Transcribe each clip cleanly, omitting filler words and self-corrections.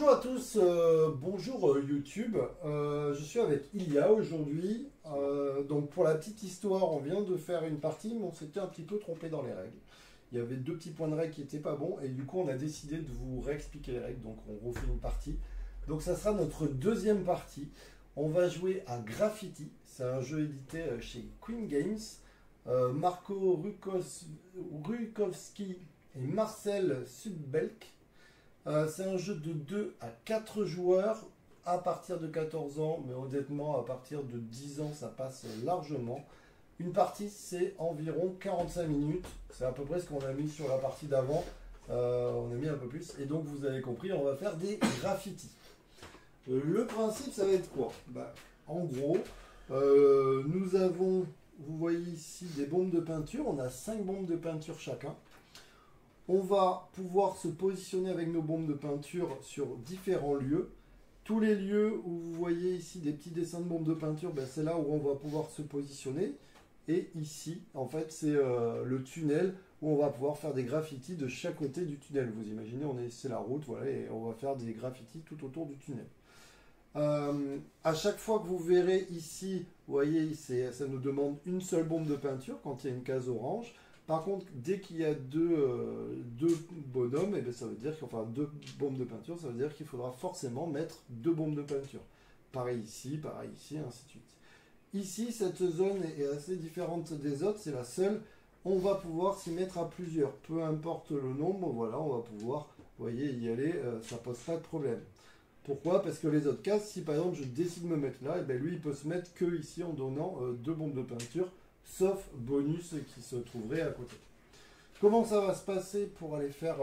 Bonjour à tous, bonjour YouTube. Je suis avec Ilia aujourd'hui. Donc pour la petite histoire, on vient de faire une partie, mais on s'était un petit peu trompé dans les règles. Il y avait deux petits points de règles qui n'étaient pas bons, et du coup on a décidé de vous réexpliquer les règles. Donc on refait une partie. Donc ça sera notre deuxième partie. On va jouer à Graffiti. C'est un jeu édité chez Queen Games. Marco Rukowski et Marcel Subelk. C'est un jeu de 2 à 4 joueurs à partir de 14 ans, mais honnêtement, à partir de 10 ans, ça passe largement. Une partie, c'est environ 45 minutes. C'est à peu près ce qu'on a mis sur la partie d'avant. On a mis un peu plus. Et donc, vous avez compris, on va faire des graffitis. Le principe, ça va être quoi? En gros, nous avons, vous voyez ici, des bombes de peinture. On a 5 bombes de peinture chacun. On va pouvoir se positionner avec nos bombes de peinture sur différents lieux. Tous les lieux où vous voyez ici des petits dessins de bombes de peinture, c'est là où on va pouvoir se positionner. Et ici, en fait, c'est le tunnel où on va pouvoir faire des graffitis de chaque côté du tunnel. Vous imaginez, c'est la route, voilà, et on va faire des graffitis tout autour du tunnel. À chaque fois que vous verrez ici, vous voyez, ça nous demande une seule bombe de peinture quand il y a une case orange. Par contre, dès qu'il y a deux bonhommes, ça veut dire enfin deux bombes de peinture, ça veut dire qu'il faudra forcément mettre deux bombes de peinture. Pareil ici, ainsi de suite. Ici, cette zone est assez différente des autres, c'est la seule. On va pouvoir s'y mettre à plusieurs. Peu importe le nombre, voilà, on va pouvoir, vous voyez, y aller, ça pose pas de problème. Pourquoi? Parce que les autres cases, si par exemple je décide de me mettre là, lui il peut se mettre que ici en donnant deux bombes de peinture, sauf bonus qui se trouverait à côté. Comment ça va se passer pour aller faire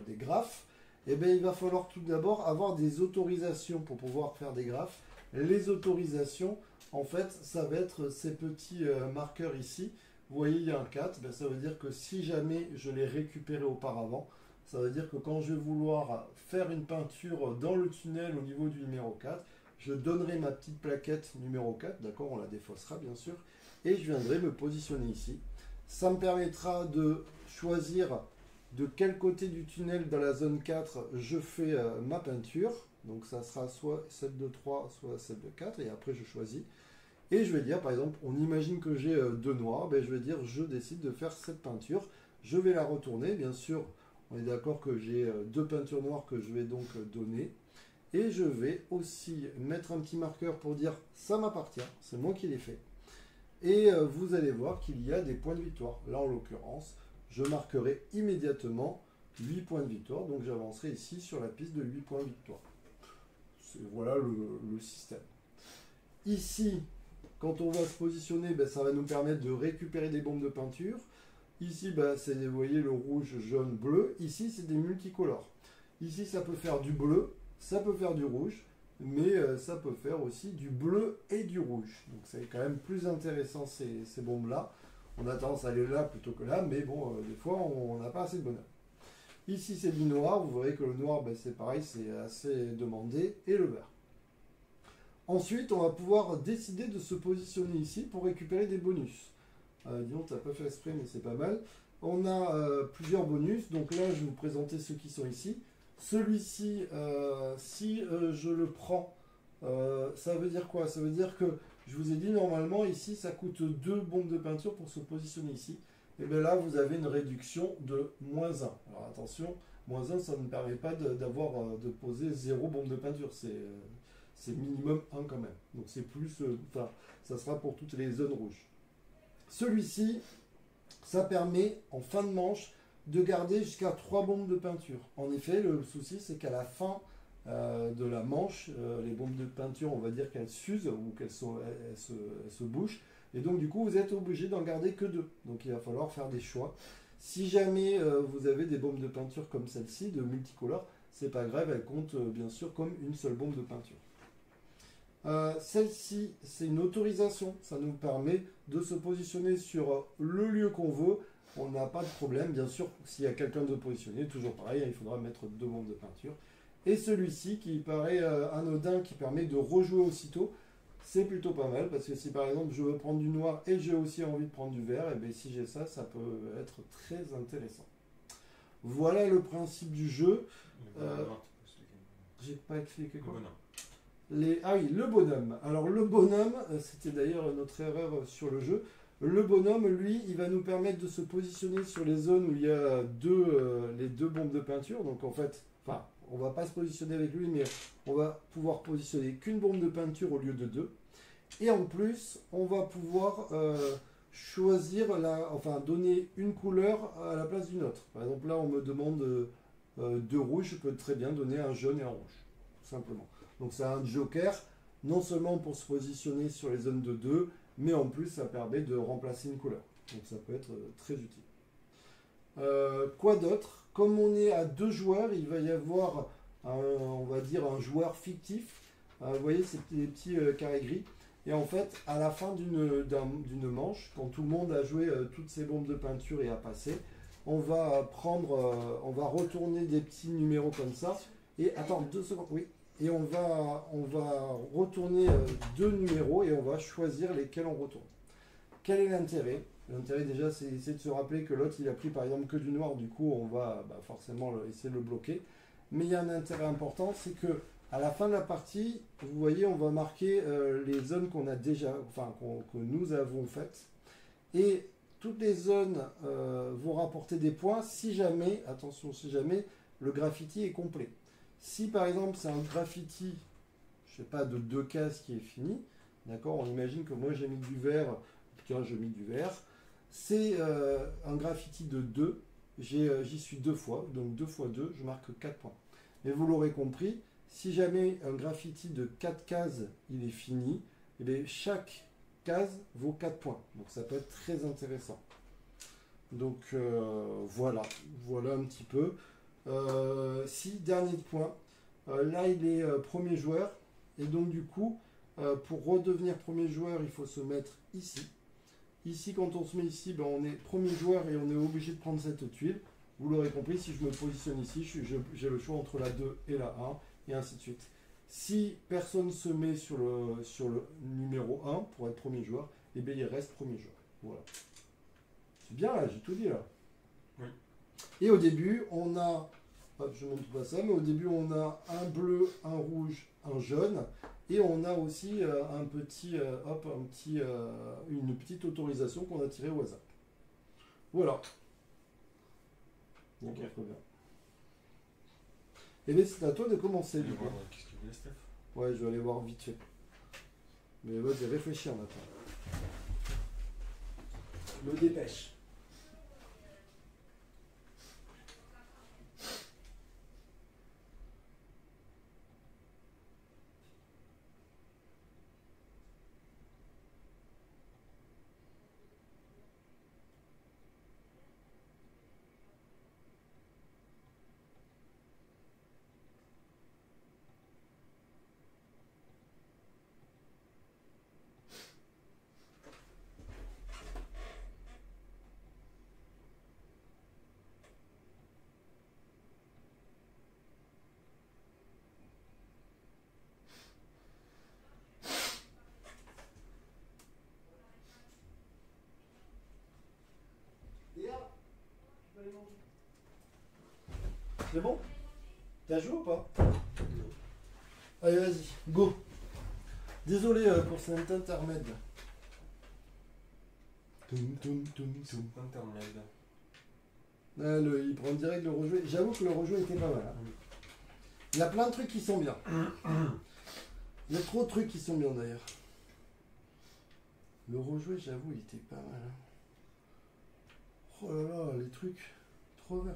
des graphes? Il va falloir tout d'abord avoir des autorisations pour pouvoir faire des graphes. Les autorisations, en fait, ça va être ces petits marqueurs ici. Vous voyez, il y a un 4, ça veut dire que si jamais je l'ai récupéré auparavant, ça veut dire que quand je vais vouloir faire une peinture dans le tunnel au niveau du numéro 4, je donnerai ma petite plaquette numéro 4, d'accord, on la défaussera bien sûr, et je viendrai me positionner ici. Ça me permettra de choisir de quel côté du tunnel dans la zone 4 je fais ma peinture. Donc ça sera soit celle de 3, soit celle de 4, et après je choisis. Et je vais dire, par exemple, on imagine que j'ai deux noirs, je vais dire, je décide de faire cette peinture. Je vais la retourner, bien sûr, on est d'accord que j'ai deux peintures noires que je vais donc donner. Et je vais aussi mettre un petit marqueur pour dire, ça m'appartient, c'est moi qui l'ai fait. Et vous allez voir qu'il y a des points de victoire. Là, en l'occurrence, je marquerai immédiatement 8 points de victoire. Donc, j'avancerai ici sur la piste de 8 points de victoire. Voilà le système. Ici, quand on va se positionner, ça va nous permettre de récupérer des bombes de peinture. Ici, c'est, vous voyez, le rouge, jaune, bleu. Ici, c'est des multicolores. Ici, ça peut faire du bleu, ça peut faire du rouge. Mais ça peut faire aussi du bleu et du rouge. Donc c'est quand même plus intéressant ces bombes-là. On a tendance à aller là plutôt que là, mais bon, des fois on n'a pas assez de bonheur. Ici c'est du noir, vous voyez que le noir c'est pareil, c'est assez demandé, et le vert. Ensuite on va pouvoir décider de se positionner ici pour récupérer des bonus. Disons, tu n'as pas fait exprès, mais c'est pas mal. On a plusieurs bonus, donc là je vais vous présenter ceux qui sont ici. Celui-ci, si je le prends, ça veut dire quoi? Ça veut dire que, je vous ai dit, normalement, ici, ça coûte 2 bombes de peinture pour se positionner ici. Et bien là, vous avez une réduction de -1. Alors attention, -1, ça ne permet pas de poser 0 bombe de peinture. C'est minimum 1 quand même. Donc c'est plus, ça sera pour toutes les zones rouges. Celui-ci, ça permet, en fin de manche, de garder jusqu'à 3 bombes de peinture. En effet, le souci, c'est qu'à la fin de la manche, les bombes de peinture, on va dire qu'elles s'usent ou qu'elles se bouchent. Et donc, du coup, vous êtes obligé d'en garder que 2. Donc, il va falloir faire des choix. Si jamais vous avez des bombes de peinture comme celle-ci, de multicolores, c'est pas grave, elles comptent bien sûr comme une seule bombe de peinture. Celle-ci, c'est une autorisation. Ça nous permet de se positionner sur le lieu qu'on veut. On n'a pas de problème, bien sûr, s'il y a quelqu'un de positionné, toujours pareil, il faudra mettre 2 bombes de peinture. Et celui-ci, qui paraît anodin, qui permet de rejouer aussitôt, c'est plutôt pas mal, parce que si par exemple je veux prendre du noir et j'ai aussi envie de prendre du vert, et bien si j'ai ça, ça peut être très intéressant. Voilà le principe du jeu. J'ai pas expliqué quoi. Bonhomme. Ah oui, le bonhomme. Alors le bonhomme, c'était d'ailleurs notre erreur sur le jeu. Le bonhomme, lui, il va nous permettre de se positionner sur les zones où il y a les deux bombes de peinture. Donc en fait, enfin, on va pas se positionner avec lui, mais on va pouvoir positionner qu'une bombe de peinture au lieu de deux. Et en plus, on va pouvoir choisir, enfin donner une couleur à la place d'une autre. Par exemple, là, on me demande deux rouges, je peux très bien donner un jaune et un rouge, tout simplement. Donc c'est un joker, non seulement pour se positionner sur les zones de 2, mais en plus ça permet de remplacer une couleur. Donc ça peut être très utile. Quoi d'autre? Comme on est à 2 joueurs, il va y avoir, on va dire, un joueur fictif. Vous voyez, c'est des petits carrés gris. Et en fait, à la fin d'une manche, quand tout le monde a joué toutes ses bombes de peinture et a passé, on va on va retourner des petits numéros comme ça. Et attends, 2 secondes, oui. Et on va retourner deux numéros et on va choisir lesquels on retourne. Quel est l'intérêt? L'intérêt déjà, c'est essayer de se rappeler que l'autre, il a pris par exemple que du noir, du coup, on va forcément essayer de le bloquer. Mais il y a un intérêt important, c'est que à la fin de la partie, vous voyez, on va marquer les zones qu'on a déjà, enfin, que nous avons faites. Et toutes les zones vont rapporter des points si jamais, attention, si jamais le graffiti est complet. Si par exemple c'est un graffiti, je sais pas, de 2 cases qui est fini, d'accord, on imagine que moi j'ai mis du vert, tiens, j'ai mis du vert, c'est un graffiti de 2, j'y suis 2 fois, donc 2 fois 2, je marque 4 points. Mais vous l'aurez compris, si jamais un graffiti de 4 cases il est fini, eh bien, chaque case vaut 4 points, donc ça peut être très intéressant. Donc voilà un petit peu. Dernier point. Là, il est premier joueur. Et donc, du coup, pour redevenir premier joueur, il faut se mettre ici. Ici, quand on se met ici, ben, on est premier joueur et on est obligé de prendre cette tuile. Vous l'aurez compris, si je me positionne ici, j'ai le choix entre la 2 et la 1, et ainsi de suite. Si personne se met sur le numéro 1 pour être premier joueur, eh bien, il reste premier joueur. Voilà. C'est bien là, j'ai tout dit là. Oui. Et au début, on a, hop, je ne montre pas ça, mais au début, on a un bleu, un rouge, un jaune, et on a aussi une petite autorisation qu'on a tirée au hasard. Voilà. Bon, Okay. très bien. Et bien, c'est à toi de commencer. Du coup. Qu'est-ce qu'il voulait, Steph? Ouais, je vais aller voir vite fait. Mais vas-y, réfléchir maintenant. Je me dépêche. C'est bon? T'as joué ou pas? Non. Allez, vas-y, go. Désolé pour cet intermède. Intermède. Il prend direct le rejouer. J'avoue que le rejouer était pas mal. Hein. Il y a plein de trucs qui sont bien. Il y a trop de trucs qui sont bien d'ailleurs. Le rejouer, j'avoue, il était pas mal. Hein. Oh là là, les trucs. Trop bien.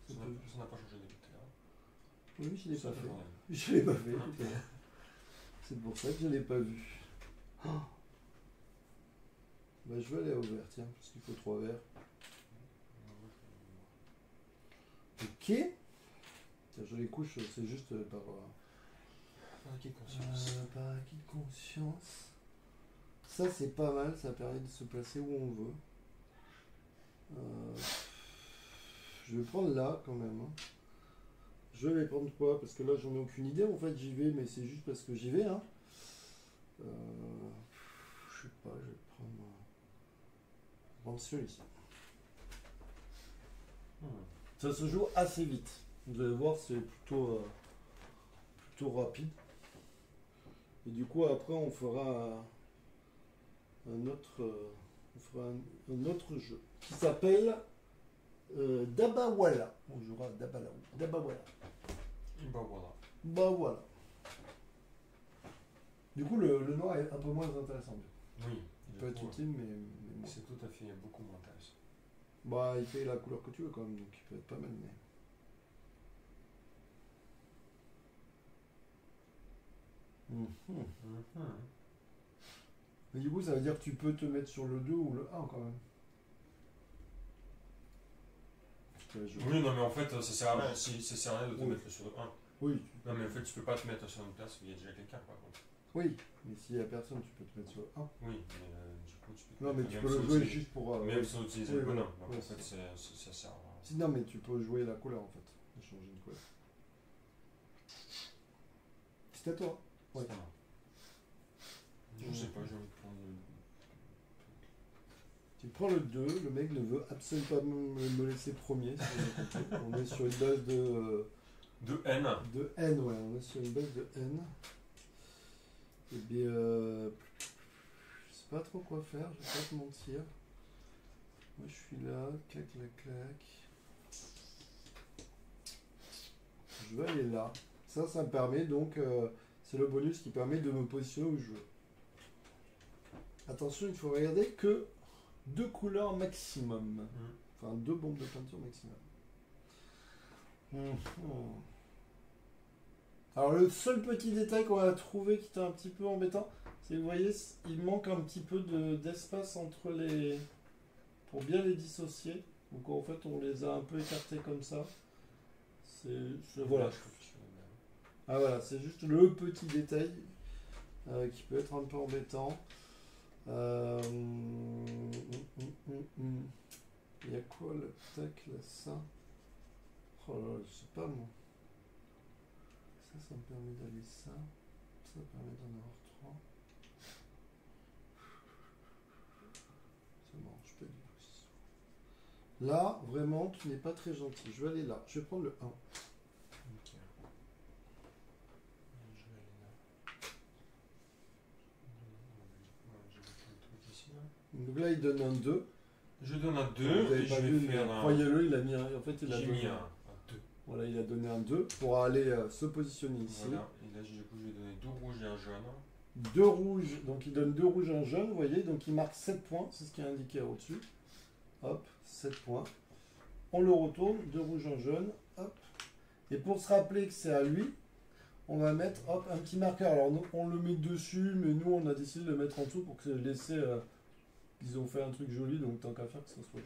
Ça n'a pas changé depuis tout à l'heure. Oui, je l'ai pas fait. Je l'ai pas fait. C'est pour ça que je l'ai pas vu. Oh. Bah, je vais aller au vert, tiens, parce qu'il faut 3 verts. Ok. Tiens, je les couche, c'est juste par acquis de conscience. par acquis de conscience. Ça, c'est pas mal, ça permet de se placer où on veut. Je vais prendre là quand même. Hein. Je vais prendre quoi? Parce que là, j'en ai aucune idée. En fait, j'y vais, mais c'est juste parce que j'y vais. Hein. Je sais pas, je vais prendre celui-ci. Ça se joue assez vite. Vous allez voir, c'est plutôt plutôt rapide. Et du coup, après, on fera un autre jeu qui s'appelle Dabawala. On jouera à Dabawala. Et bah voilà. Bah voilà. Du coup, le noir est un peu moins intéressant. Oui. Il du peut être coup, utile, mais moins. c'est tout à fait beaucoup moins intéressant. Bah, il fait la couleur que tu veux quand même, donc il peut être pas mal. Mais... Mais du coup, ça veut dire que tu peux te mettre sur le 2 ou le 1 quand même. Oui, non, mais en fait, ça sert à rien. Si, ça sert à rien de te mettre sur le 1. Oui. Non, mais en fait, tu peux pas te mettre sur une place où il y a déjà quelqu'un, par contre. Oui, mais s'il y a personne, tu peux te mettre sur le 1. Oui, mais du coup, tu peux te Non, mais mettre tu même peux le sans jouer utiliser- juste pour. Même sans utiliser oui, le bonhomme. voilà. Donc, Ouais, en fait, c'est ça sert à... Si, non, mais tu peux jouer la couleur en fait. Changer une couleur. C'est à toi. Ouais. C'est pas mal. Je sais pas, j'ai envie de prendre le... Tu prends le 2, le mec ne veut absolument pas me laisser premier. Si j'ai compris. On est sur une base De N. de N, ouais. On est sur une base de N. Et bien, je sais pas trop quoi faire, je vais pas te mentir. Moi je suis là, clac clac clac. Je vais aller là. Ça me permet donc, c'est le bonus qui permet de me positionner où je veux. Attention, il faut regarder que 2 couleurs maximum. Enfin, 2 bombes de peinture maximum. Alors le seul petit détail qu'on a trouvé qui était un petit peu embêtant, c'est que vous voyez, il manque un petit peu d'espace entre les... pour bien les dissocier. Donc en fait on les a un peu écartés comme ça. Voilà. Ah voilà, c'est juste le petit détail qui peut être un peu embêtant. Il y a quoi le tac là, ça? Oh là là, je sais pas moi. Ça me permet d'aller ça. Ça permet d'en avoir 3. Ça marche pas du tout. Là, vraiment, tu n'es pas très gentil. Je vais aller là. Je vais prendre le 1. Ok. Je vais aller là. Je vais faire le truc ici, là. Donc là, il donne un 2. Je donne un Vous 2 avez et je pas vais vu, faire mais un... croyez-le, il a mis un. En fait, il a J'ai donné mis un 2. Voilà, il a donné un 2 pour aller se positionner ici. Voilà. Et là, du coup, je vais donner 2 rouges et un jaune. 2 rouges, donc il donne 2 rouges et un jaune, vous voyez, donc il marque 7 points, c'est ce qui est indiqué au-dessus. Hop, 7 points. On le retourne, 2 rouges, un jaune, hop. Et pour se rappeler que c'est à lui, on va mettre hop, un petit marqueur. Alors on le met dessus, mais nous on a décidé de le mettre en dessous pour que laisser. Ils ont fait un truc joli, donc tant qu'à faire que ça soit joli.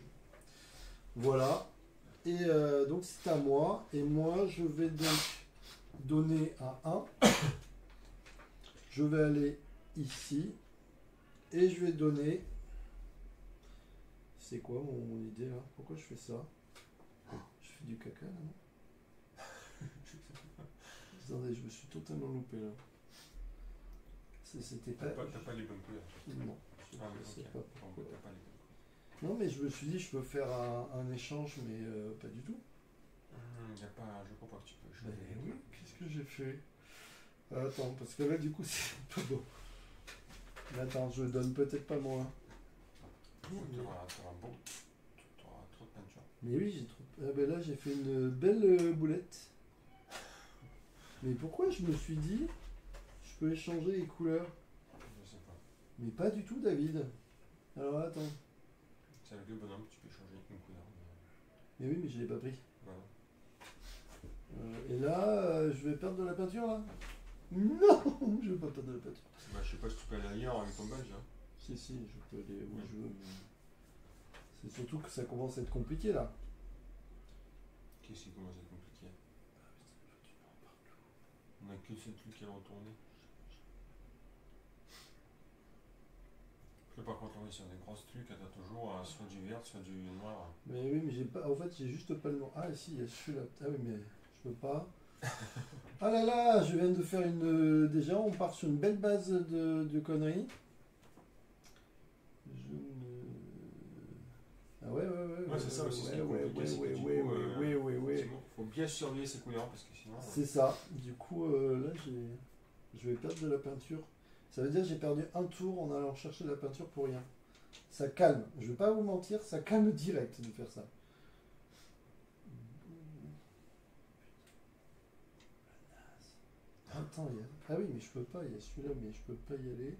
Voilà. Et donc c'est à moi. Et moi je vais donc donner un 1. Je vais aller ici. Et je vais donner. C'est quoi mon idée là? Pourquoi je fais ça? Je fais du caca là, non? Attendez, je me suis totalement loupé là. C'était pas. T'as pas les bonnes couleurs. Non, je Ah oui, sais ok. pas Bon, pourquoi. t'as pas les bonnes couleurs. Non, mais je me suis dit, je peux faire un échange, mais pas du tout. Y a pas... Je crois pas que tu peux. Ben oui, qu'est-ce que j'ai fait? Attends, parce que là, du coup, c'est un peu beau. Mais attends, je donne peut-être pas moi. T'auras trop de peinture. Mais oui, j'ai trop. Ah ben là, j'ai fait une belle boulette. Mais pourquoi je me suis dit, je peux échanger les couleurs? Je sais pas. Mais pas du tout, David. Alors attends. C'est avec le bonhomme que tu peux changer une couleur. Mais oui, mais je l'ai pas pris. Voilà. Et là, je vais perdre de la peinture là? Non, je vais pas perdre de la peinture. Bah, je sais pas si tu peux aller ailleurs avec ton badge. Hein. Si, je peux aller où je veux. Mais c'est surtout que ça commence à être compliqué là. Qu'est-ce qui commence à être compliqué? On a que ce truc à retourner. Par contre, on est sur des grosses trucs, t'as toujours soit du vert, soit du noir. Mais oui, mais j'ai pas. En fait, j'ai juste pas le nom. Ah, si, il y a celui-là. Ah oui, mais je peux pas. Ah là là, je viens de faire une. Déjà, on part sur une belle base de conneries. Je ne. Ah ouais. c'est ça aussi, ce qui est ouais, compliqué, c'est que du coup, ouais. faut bien surveiller ses couleurs parce que sinon. C'est ça. Du coup, là, je vais perdre de la peinture. Ça veut dire que j'ai perdu un tour en allant chercher de la peinture pour rien. Ça calme. Je vais pas vous mentir, ça calme direct de faire ça. Attends, il y a... Ah oui, mais je peux pas. Il y a celui-là, mais je peux pas y aller.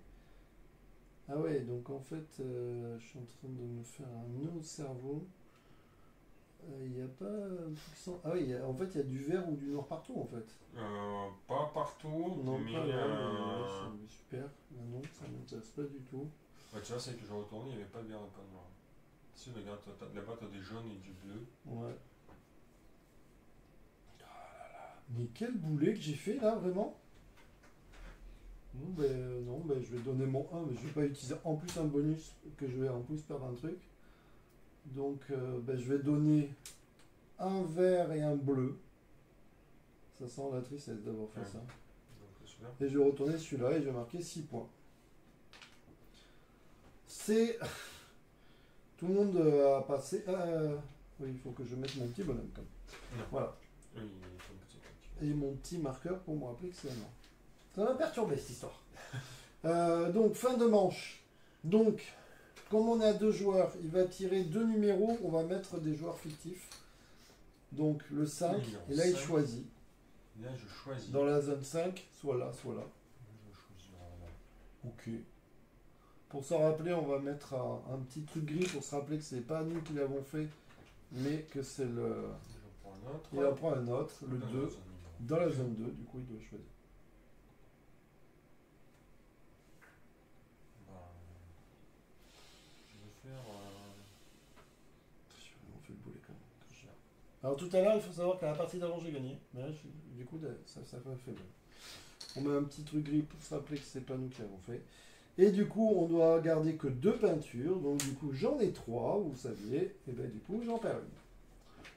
Ah ouais, donc en fait, je suis en train de me faire un nœud au cerveau. Il n'y a pas un truc sans... Ah oui, en fait, il y a du vert ou du noir partout, en fait. Pas partout, Non, mais. pas là, mais super. Ah non, ça ne m'intéresse pas du tout. Ouais, tu vois, c'est que je retournais, il n'y avait pas de vert et pas de noir. Si, regarde, là-bas, tu as des jaunes et du bleu. Ouais. Mais quel boulet que j'ai fait là, vraiment. Non, je vais donner mon 1, mais je vais pas utiliser en plus un bonus que je vais en plus perdre un truc. Donc je vais donner un vert et un bleu. Ça sent la tristesse d'avoir fait ça. Donc, et je vais retourner celui-là et je vais marquer 6 points. C'est... Tout le monde a passé... Oui, il faut que je mette mon petit bonhomme comme. Voilà. Oui, et mon petit marqueur pour me rappeler que c'est un an. Ça m'a perturbé cette histoire. Donc, fin de manche. Donc, comme on est à 2 joueurs, il va tirer 2 numéros. On va mettre des joueurs fictifs. Donc, le 5. Et là, il choisit. Là, je choisis. Dans la zone 5, soit là, soit là. Je choisis là. Ok. Pour s'en rappeler, on va mettre un petit truc gris pour se rappeler que c'est pas nous qui l'avons fait, mais que c'est le... Il en prend un autre, le 2, dans la zone 2, du coup il doit choisir. Je vais faire... On fait le boulet quand même. Alors tout à l'heure, il faut savoir qu'à la partie d'avant, j'ai gagné. Mais là, du coup, ça fait bien. On met un petit truc gris pour se rappeler que c'est pas nous qui l'avons fait. Et du coup, on doit garder que 2 peintures. Donc du coup, j'en ai 3, vous saviez. Et bien du coup, j'en perds une.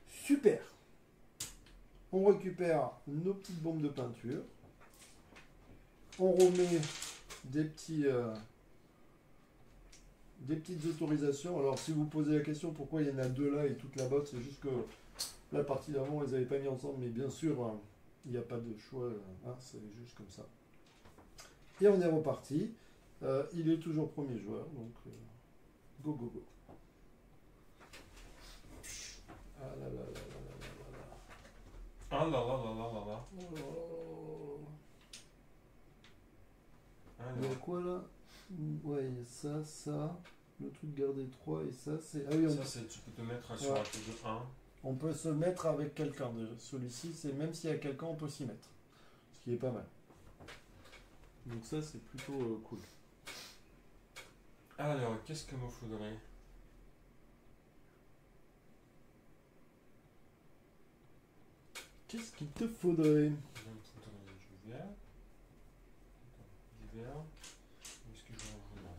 Super. On récupère nos petites bombes de peinture. On remet des petites autorisations. Alors si vous posez la question pourquoi il y en a 2 là et toute la botte, c'est juste que la partie d'avant, ils n'avaient pas mis ensemble. Mais bien sûr, il n'y a pas de choix. C'est juste comme ça. Et on est reparti. Il est toujours premier joueur, donc go go go. Ah là là là là là là là. Ah là là là là là là. Oh. Il y a quoi là? Ouais, il y a ça, le truc garder 3 et ça c'est... Ah oui, ça c'est tu peux te mettre sur un truc de 1. On peut se mettre avec quelqu'un déjà. Celui-ci, c'est même s'il y a quelqu'un, on peut s'y mettre. Ce qui est pas mal. Donc ça c'est plutôt cool. Alors, qu'est-ce que me faudrait? Qu'est-ce qu'il te faudrait? Il me faudrait du vert. Du vert. Où est-ce que je vais en avoir?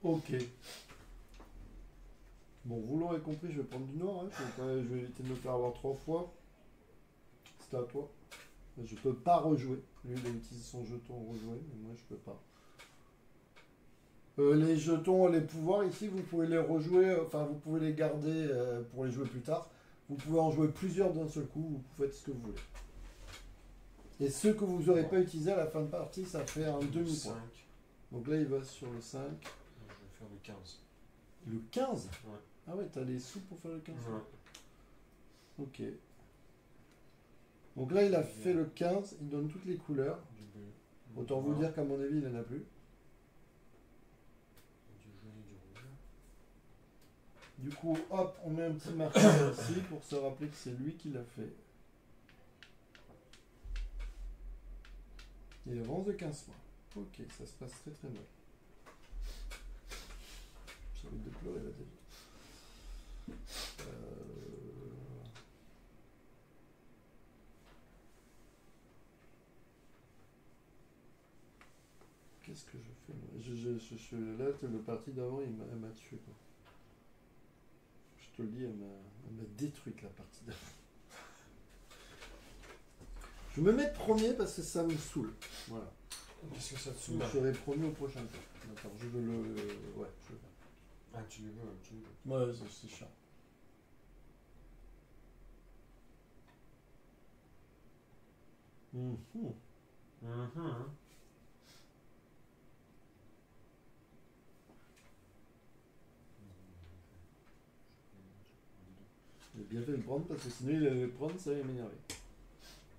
Ok. Bon, vous l'aurez compris, je vais prendre du noir. Hein. Je vais éviter de me faire avoir 3 fois. C'est à toi. Je peux pas rejouer. Lui, il a utilisé son jeton rejouer, mais moi, je peux pas. Les jetons, les pouvoirs, ici, vous pouvez les rejouer. Enfin, vous pouvez les garder pour les jouer plus tard. Vous pouvez en jouer plusieurs d'un seul coup. Vous faites ce que vous voulez. Et ceux que vous n'aurez pas utilisés à la fin de partie, ça fait un demi-point. Donc là, il va sur le 5. Je vais faire le 15. Le 15 ? Ouais. Ah ouais, t'as les sous pour faire le 15 ? Ouais. Ok. Donc là, il a fait le 15, il donne toutes les couleurs. Autant vous dire qu'à mon avis, il n'en a plus. Du jaune et du rouge. Du coup, hop, on met un petit marqueur ici pour se rappeler que c'est lui qui l'a fait. Il avance de 15 points. Ok, ça se passe très très mal. J'ai envie de pleurer là déjà. qu'est-ce que je fais moi là, le parti d'avant, elle m'a tué, quoi. Je te le dis, elle m'a détruite, la partie d'avant. Je vais me mettre premier parce que ça me saoule. Voilà. Qu'est-ce que ça te Je saoule? serai premier au prochain tour. Attends, je veux le... Ouais, je veux. Ah, tu le veux, tu le veux. Ouais, c'est chiant. Mhm. J'ai bien fait de le prendre parce que sinon il allait le prendre, ça allait m'énerver.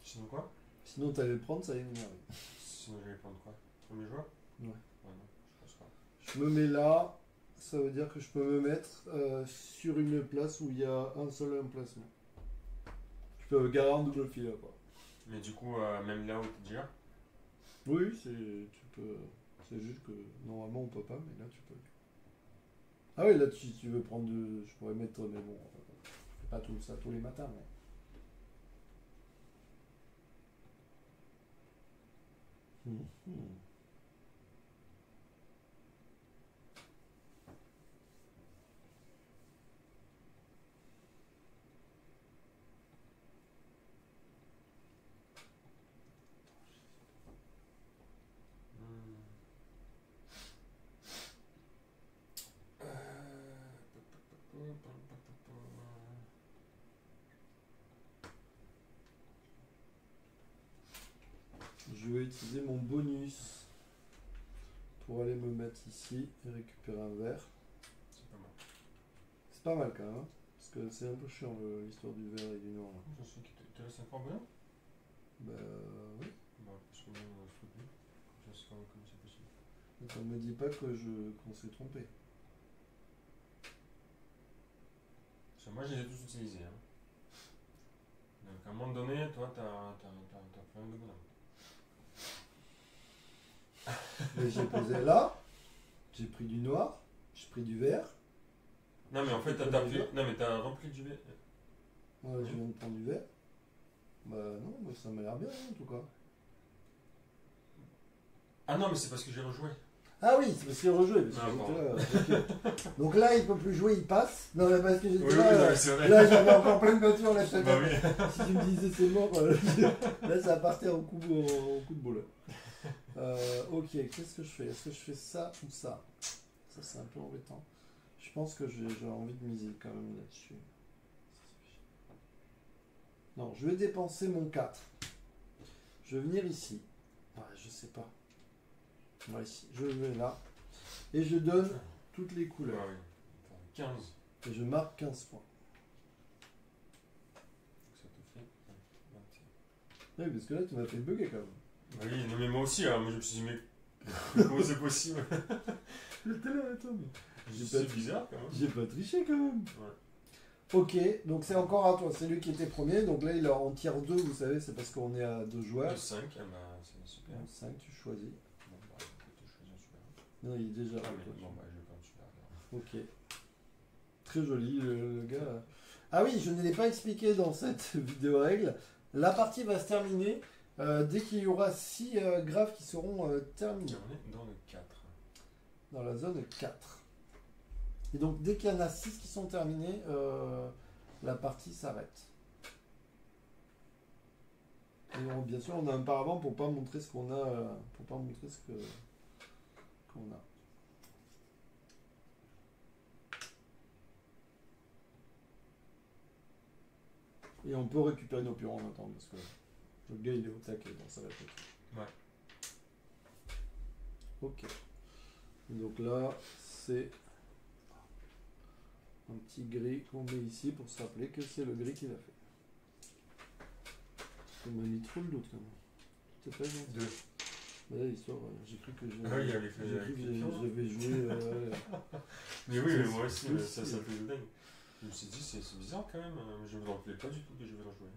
Sinon quoi? Sinon t'allais le prendre, ça allait m'énerver. Sinon j'allais prendre quoi? Premier joueur? Ouais. Ouais, non, je pense pas. Je me mets là, ça veut dire que je peux me mettre sur une place où il y a un seul emplacement. Je peux garer en double fil, quoi. Mais du coup, même là où tu déjà? Oui, tu peux. C'est juste que normalement on peut pas, mais là tu peux. Ah oui, là tu veux prendre je pourrais mettre, mais bon, je fais pas tout ça tous les matins, mais. Mhm. Je vais utiliser mon bonus pour aller me mettre ici et récupérer un verre. C'est pas mal. C'est pas mal quand même, hein, parce que c'est un peu chiant l'histoire du verre et du noir. Là. Je sais qu'il te laisse encore bien? Bah oui. Bah, parce que même je peux plus. Je sais pas comment c'est possible. Ça me dit pas qu'on s'est trompé. Parce que moi, je les ai tous utilisés. Hein. Donc, à un moment donné, toi, t'as fait un de bonhomme. Mais j'ai posé là, j'ai pris du noir, j'ai pris du vert. Non, mais en fait, T'as t'as pris du pris... Non, mais t'as rempli du verre. Ouais, je viens de prendre du vert. Bah non, mais ça m'a l'air bien en tout cas. Ah non, mais c'est parce que j'ai rejoué. Ah oui, c'est parce qu'il a rejoué. Parce Ah, que bon. j'étais là, ok. Donc là, il peut plus jouer, il passe. Non, mais parce que j'étais Oui, là, oui, non, mais c'est vrai. là j'avais encore plein de voitures là. Bah oui. Si tu me disais c'est mort, là ça partait au coup de boule. Ok, qu'est-ce que je fais? Est-ce que je fais ça ou ça? Ça c'est un peu embêtant. Je pense que j'ai envie de miser quand même là-dessus. Non, je vais dépenser mon 4. Je vais venir ici. Ouais, je sais pas. Ouais, ici. Je vais là. Et je donne toutes les couleurs. Ah oui. Attends, 15. Et je marque 15 points. Ça te fait 21. Oui, parce que là tu m'as fait bugger quand même. Bah oui, non, mais moi aussi, hein, moi je me suis dit, mais comment c'est possible? J'étais là, attends, mais. C'est bizarre quand même. J'ai pas triché quand même. Ouais. Ok, donc c'est encore à toi. C'est lui qui était premier. Donc là, il en tire 2, vous savez, c'est parce qu'on est à 2 joueurs. 5, ah bah c'est super. Donc 5, tu choisis. Bon, bah écoute, je choisis un super. Non, il est déjà Ah, avec mais toi. bon, bah je vais prendre super. Alors. Ok. Très joli, le gars. Ah oui, je ne l'ai pas expliqué dans cette vidéo règle. La partie va se terminer dès qu'il y aura 6 graphes qui seront terminés. On est dans le 4. Dans la zone 4. Et donc, dès qu'il y en a 6 qui sont terminés, la partie s'arrête. Et bien sûr, on a un paravent pour pas montrer ce qu'on a, pour pas montrer ce qu'on a. Et on peut récupérer nos pions en attendant parce que le gars il est au taquet, donc ça va être ok. Ouais. Ok. Donc là, c'est un petit gris qu'on met ici pour se rappeler que c'est le gris qu'il a fait. On m'a mis trop le doute quand même. C'était pas gentil. 2. Bah là, l'histoire, j'ai cru que Ah oui, il avait fait j'ai cru que j'avais joué. Mais oui, mais moi aussi, Oui, ça si. fait le dingue. Je me suis dit, c'est bizarre quand même. Je ne me rappelais pas du tout que je vais en jouer.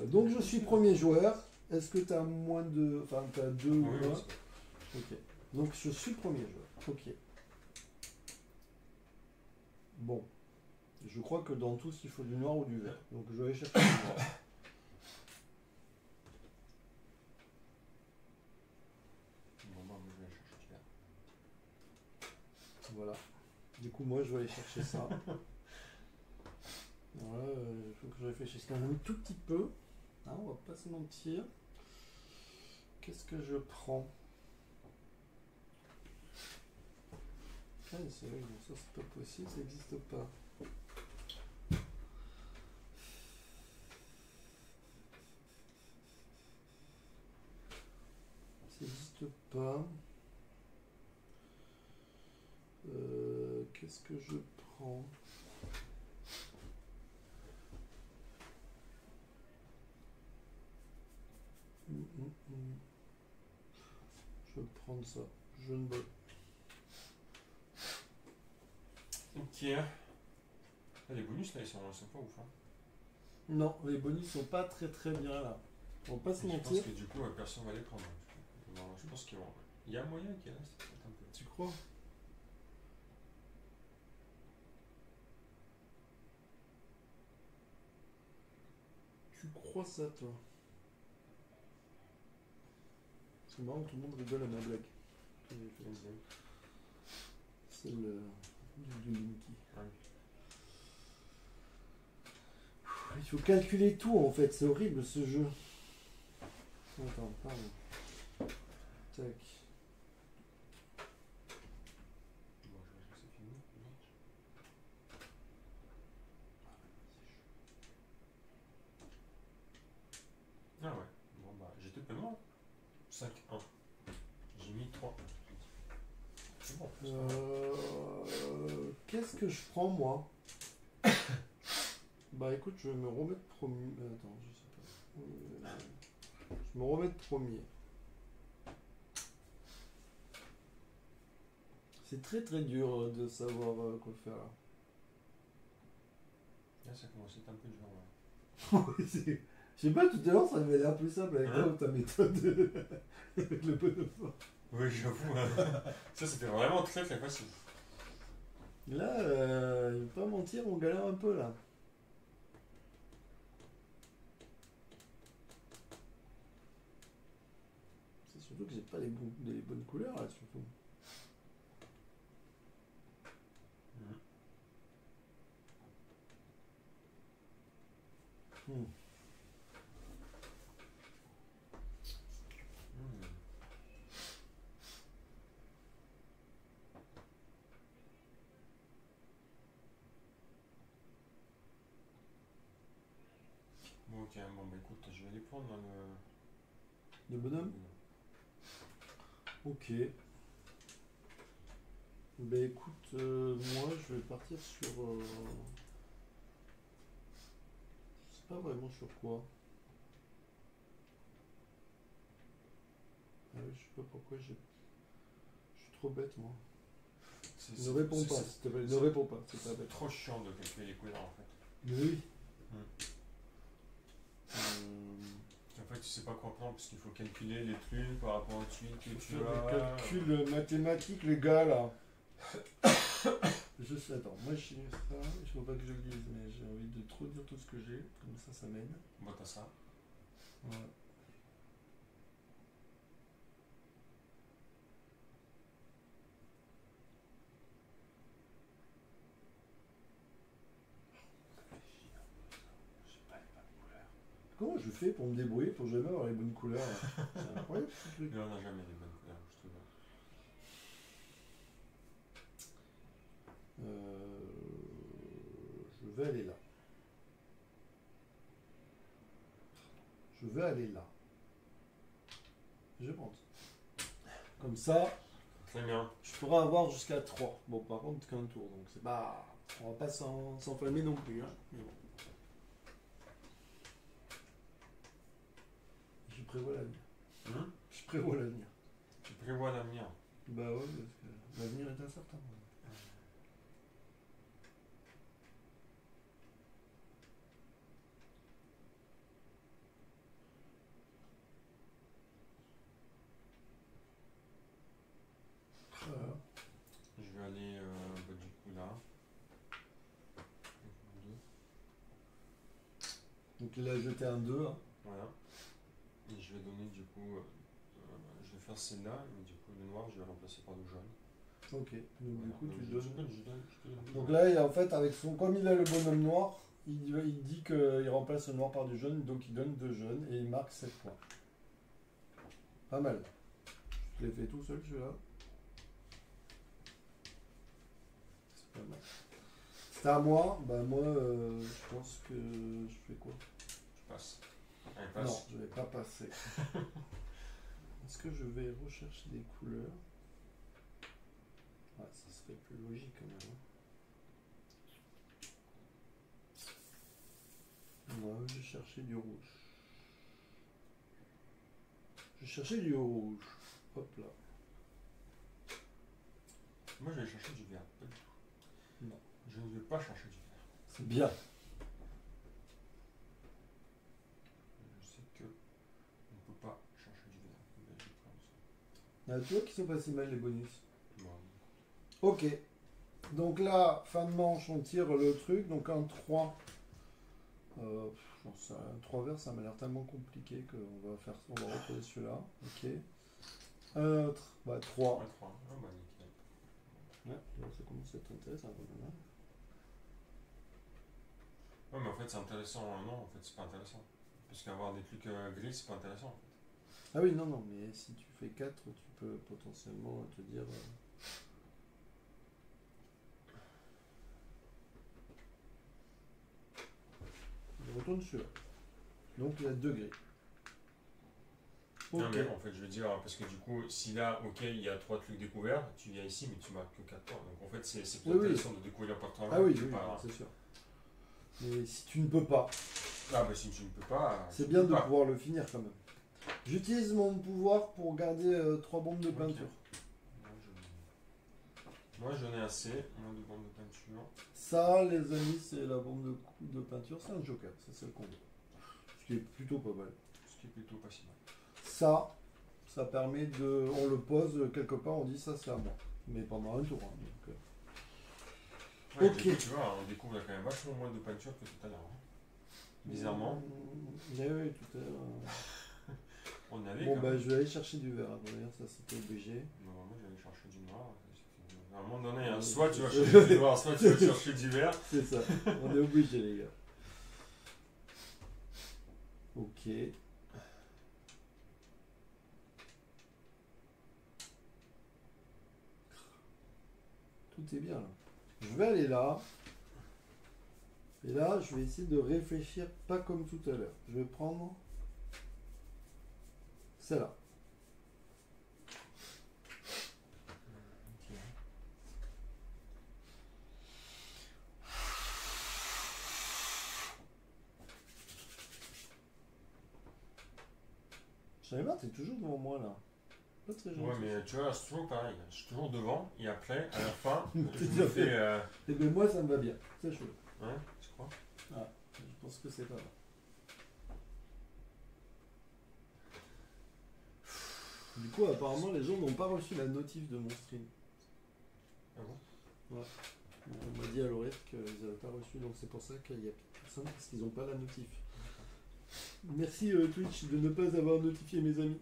Donc je suis premier joueur. Est-ce que tu as moins de. Enfin, tu as 2 ou Oui, moins? oui, Ok. Donc je suis premier joueur. Ok. Bon. Je crois que dans tous, il faut du noir ou du vert. Donc je vais aller chercher du noir. coup, moi, je vais aller chercher ça. Voilà, il faut que je réfléchisse quand même un tout petit peu. Hein, on va pas se mentir. Qu'est-ce que je prends? Ah, c'est vrai, non, ça c'est pas possible, ça n'existe pas. Ça n'existe pas. Qu'est-ce que je prends? Je vais prendre ça. Je ne veux. Ok. Ah, les bonus là, ils sont pas ouf. Hein. Non, les bonus sont pas très très bien là. On va pas se Je mentir. pense que du coup, personne va les prendre. Bon, je pense qu'il y a moyen qu'il reste peut-être un peu. Tu crois? Tu crois ça, toi? C'est marrant, tout le monde rigole à ma blague. C'est le du Linky. Ouais. Il faut calculer tout en fait, c'est horrible ce jeu. Attends, pardon. Tac. Bon, je c'est fini. Ah ouais. Bon bah, j'étais pas loin. 5-1. J'ai mis 3. C'est bon. Qu'est-ce que je prends moi? Bah écoute, je vais me remettre premier. Attends, je sais pas. Je vais me remettre premier. C'est très très dur de savoir quoi faire là. Là, ça commence à être un peu dur. Ouais. Je sais pas, tout à l'heure ça avait l'air plus simple avec ta méthode avec le bonhomme. Oui, j'avoue. Hein. Ça, c'était vraiment très très facile. Là, je vais pas mentir, on galère un peu là. C'est surtout que j'ai pas les bonnes couleurs là, surtout. Hmm. Bon, ok, bon, bah écoute, je vais aller prendre dans Le bonhomme? Ok. Bah écoute, moi je vais partir sur. Je sais pas vraiment sur quoi. Ah oui, je sais pas pourquoi j'ai. Je suis trop bête moi. Ne réponds pas, s'il te plaît. Ne réponds pas, c'est pas bête. Trop chiant de calculer les couleurs en fait. Mais oui. En fait, tu sais pas quoi prendre parce qu'il faut calculer les trucs par rapport aux tuiles que tu Faire as. des calculs mathématiques, les gars là. Je sais, attends, moi je signe ça, il faut pas que je le dise, mais j'ai envie de trop dire tout ce que j'ai, comme ça m'aide. Bon, t'as ça. Ouais. Comment je fais pour me débrouiller pour jamais avoir les bonnes couleurs là? C'est incroyable ce truc. Mais on n'a jamais les bonnes couleurs, je trouve. Je vais aller là. Je vais aller là. Je pense. Comme ça, Très bien. je pourrais avoir jusqu'à 3. Bon, par contre, qu'un tour, donc c'est pas. On va pas s'enflammer non plus. Hein. Mais bon. Je prévois l'avenir. Je prévois l'avenir. Tu prévois l'avenir. Bah ouais, parce que l'avenir est incertain. Voilà. Je vais aller bah, du coup là. Donc il a jeté un 2. Hein. Voilà. Et je vais donner du coup. Je vais faire celle-là, mais du coup le noir je vais remplacer par le jaune. Ok. Donc, du coup, tu je donnes. je donne. Donc là, en fait, comme il a le bonhomme noir, il dit qu'il remplace le noir par du jaune, donc il donne 2 jaunes et il marque 7 points. Pas mal. Je l'ai fait tout seul, celui-là. C'est pas mal. C'est à moi. Bah, moi, je pense que je fais quoi? Je passe. Allez, Non, passe. je vais pas passer. Est-ce que je vais rechercher des couleurs? Ouais, ça serait plus logique quand même. Ouais, je vais chercher du rouge. Je vais chercher du rouge. Hop là. Moi, je vais chercher du vert. Pas du tout. Non. Je ne vais pas chercher du vert. C'est bien. Je sais que on ne peut pas chercher du vert. Mais je vais prendre ça. Tu vois qu'ils sont pas si mal les bonus. Bon. Ok. Donc là, fin de manche, on tire le truc. Donc un 3. J'en sais rien. 3 verts, ça m'a l'air tellement compliqué qu'on va faire, on va retrouver celui-là. Ok. Un autre. Bah 3. Ouais, 3. Ah bah nickel. Ouais, là, ça commence à être intéressant. Ouais, mais en fait, c'est intéressant. Non, en fait, c'est pas intéressant. Parce qu'avoir des trucs gris, c'est pas intéressant. En fait. Ah oui, non, non, mais si tu fais 4, tu peux potentiellement te dire. Je retourne celui-là. Donc il y a 2 gris. Non, Ok. mais en fait, je veux dire, parce que du coup, si là, ok, il y a 3 trucs découverts, tu viens ici, mais tu marques que 4 points. Donc en fait, c'est plus Oui, oui. intéressant de découvrir par toi-même. Ah oui, que oui, par- c'est sûr. Mais si tu ne peux pas, Ah bah si tu ne peux pas. c'est tu bien peux de pas. pouvoir le finir quand même. J'utilise mon pouvoir pour garder 3 bombes de Ok. peinture. Moi, j'en ai assez. Moi, de bandes de peinture. Ça, les amis, c'est la bombe de peinture. C'est un joker, ça c'est le combo. Ce qui est plutôt pas mal. Ce qui est plutôt pas si mal. Ça permet de. On le pose quelque part, on dit ça c'est à moi. Mais pendant un tour. Hein, donc, Ouais, Ok. du coup, tu vois, on découvre quand même vachement moins de peinture que tout à l'heure. Hein. Bizarrement, Oui, oui, tout à l'heure. on avait Bon, quand bah même. je vais aller chercher du vert. D'ailleurs, ça c'était obligé. Non, moi, j'allais chercher du noir. À un moment donné, hein, Ouais, soit tu vas c'est- chercher du noir, soit tu vas chercher du vert. C'est ça, on est obligé, les gars. Ok. Tout est bien là. Je vais aller là. Et là, je vais essayer de réfléchir pas comme tout à l'heure. Je vais prendre celle-là. Je savais pas, t'es toujours devant moi là. Pas très gentil. Ouais, mais tu vois, c'est toujours pareil. Je suis toujours devant, et après, à la fin, je Tout à me fait. fais. Et bien moi, ça me va bien. C'est chaud. Ouais, tu crois? Je pense que c'est pas mal. Du coup, apparemment, les gens n'ont pas reçu la notif de mon stream. Ah bon? Ouais. On m'a dit à l'oreille qu'ils n'avaient pas reçu, donc c'est pour ça qu'il y a personne parce qu'ils n'ont pas la notif. Merci Twitch de ne pas avoir notifié mes amis.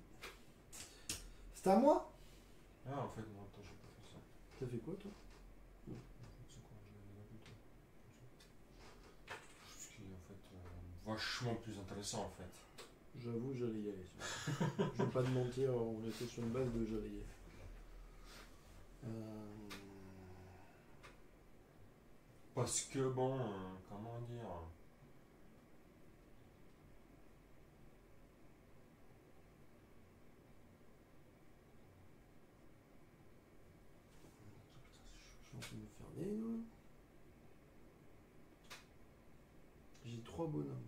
C'est à moi? Ah, en fait, non, attends, j'ai pas fait ça. T'as fait quoi toi? C'est quoi? J'avais pas fait ça. Ce qui est en fait vachement plus intéressant en fait. J'avoue, j'allais y aller. Je vais pas te mentir, on était sur une base de j'allais y aller. Parce que bon, comment dire? Je suis en train de me faire des là. J'ai 3 bonhommes.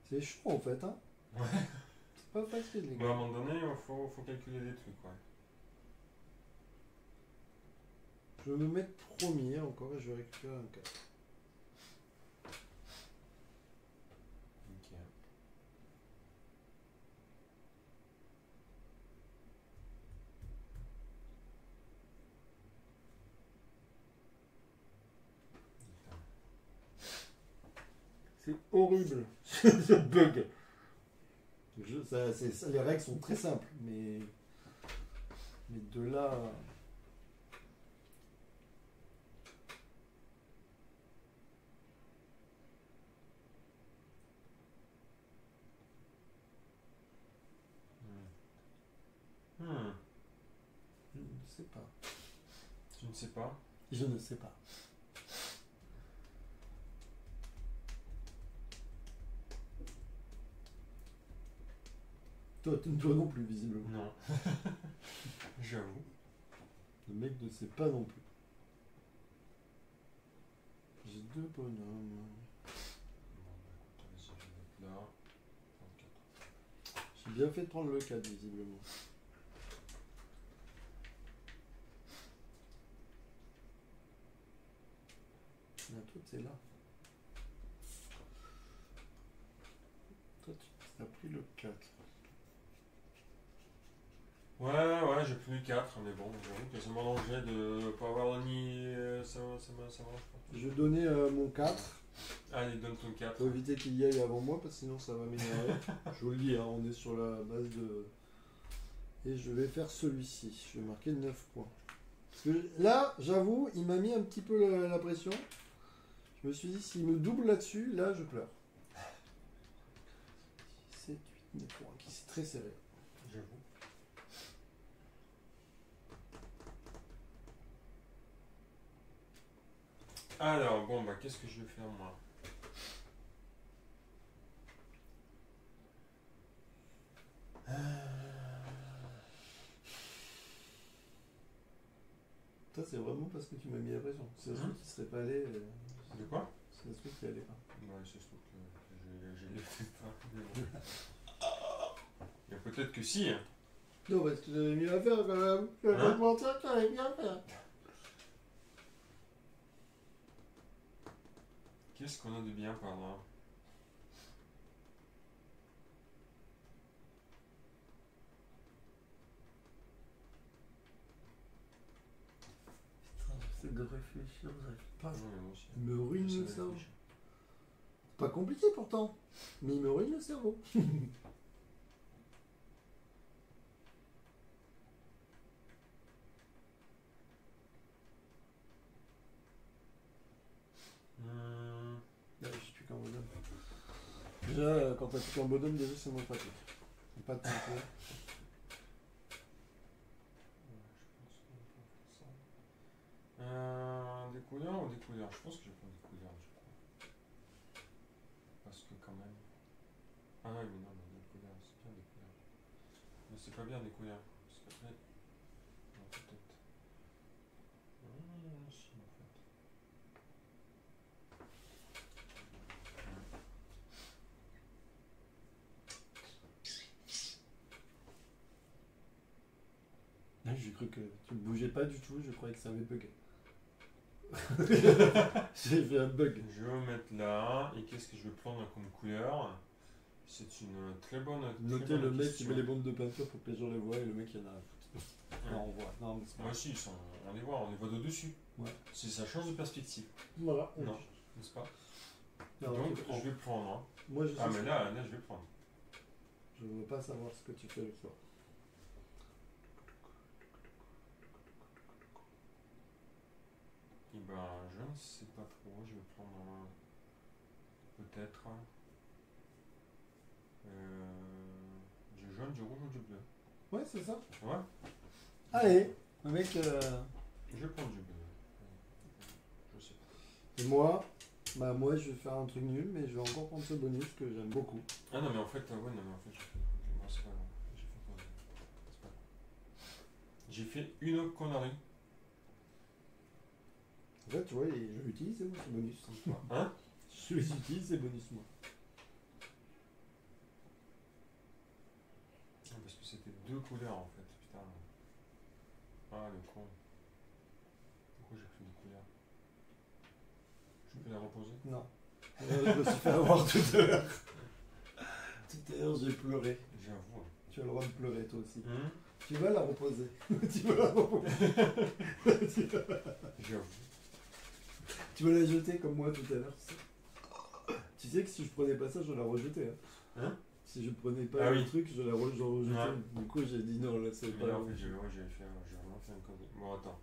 C'est chaud en fait, hein? Ouais. C'est pas facile, les Bon, à gars. un moment donné, il faut calculer des trucs, ouais. Je vais me mettre premier encore et je vais récupérer un 4. Ok. horrible. Ce bug. Les règles sont très simples, mais de là. Je ne sais pas. Tu ne sais pas? Je ne sais pas. Toi non plus, visiblement. Non. J'avoue. Le mec ne sait pas non plus. J'ai 2 bonhommes. Bon, bah, écoute, vas-y, je vais mettre là. 34. J'ai bien fait de prendre le 4, visiblement. Ah, toi, c'est là. Toi, tu as pris le 4. Ouais, j'ai plus 4, mais bon, j'avoue que ça m'arrangeait de pas avoir ni. Ça m'arrange pas. Je vais donner mon 4 Allez, donne ton 4. pour éviter qu'il y aille avant moi, parce que sinon ça va m'énerver. Je vous le dis, hein, on est sur la base de. Et je vais faire celui-ci. Je vais marquer 9 points. Parce que là, j'avoue, il m'a mis un petit peu la pression. Je me suis dit, s'il me double là-dessus, là, je pleure. 7, 8, 9 points, qui c'est très serré. J'avoue. Alors, bon, bah, qu'est-ce que je vais faire, moi? Ça, c'est vraiment parce que tu m'as mis la pression. C'est un truc qui serait pas allé. De quoi? C'est un truc qui allait pas. Ouais, c'est surtout que j'ai les fait pas. Mais bon. Mais peut-être que si. Hein. Non, parce que j'avais mieux à faire quand même. Je vais pas te mentir, j'avais bien à faire. Qu'est-ce qu'on a de bien par là? C'est de réfléchir, j'arrive pas. Ouais, moi aussi. Il me ruine J'essaie le de cerveau. réfléchir. Pas compliqué pourtant, mais il me ruine le cerveau. Là, je suis plus qu'un bonhomme. Déjà, quand t'as plus qu'un bonhomme, déjà c'est moins pratique. Pas de tempo. Des couleurs ou des couleurs? Je pense que je vais prendre des couleurs du coup. Parce que quand même. Ah ouais, mais non, mais des couleurs, c'est bien des couleurs. Mais c'est pas bien des couleurs. Parce qu'après. Non, peut-être. Si, en fait. Là, j'ai cru que tu ne bougeais pas du tout, je croyais que ça avait bugué. J'ai fait un bug. Je vais me mettre là. Et qu'est-ce que je vais prendre comme couleur? C'est une très bonne. Notez très bonne le mec qui question. met les bandes de peinture pour que les gens les voient et le mec il y en a. Ouais. Non, on voit. Non, mais c'est pas Moi aussi, on les voit de dessus. Ouais. Si ça change de perspective, Voilà. non, n'est-ce pas? Non, Donc, je prends. je vais prendre. Hein. Moi, je sais Ah, mais ce- là, je vais prendre. Je veux pas savoir ce que tu fais avec toi. Et ben, je ne sais pas trop. Je vais prendre peut-être du jaune, du rouge ou du bleu. Ouais, c'est ça. Ouais, Allez, le mec. je vais prendre du bleu. Je sais pas. Et moi, moi, je vais faire un truc nul, mais je vais encore prendre ce bonus que j'aime beaucoup. Ah non, mais en fait, ouais, non, mais en fait, j'ai fait. Bon, c'est pas grave. J'ai fait quoi? C'est pas grave. J'ai fait une connerie. En fait, tu vois, je l'utilise, c'est moi, ce bonus. Comme toi. Hein? Je les utilise, ces bonus, moi. Ah, parce que c'était deux couleurs en fait, putain. Ah le con. Pourquoi j'ai pris deux couleurs? Je peux la reposer? Non. Je me suis fait avoir tout à l'heure. Tout à l'heure, j'ai pleuré. J'avoue. Tu as le droit de pleurer, toi aussi. Hum? Tu vas la reposer. Tu vas la reposer. J'avoue. Tu vas la jeter comme moi tout à l'heure. Tu sais que si je prenais pas ça, je la rejetais. Hein. Hein? Si je prenais pas Ah le oui. truc, je rejetais. Ouais. Du coup, j'ai dit non, là, c'est Mais pas. là, en fait, j'ai vraiment fait un connerie. Bon, attends.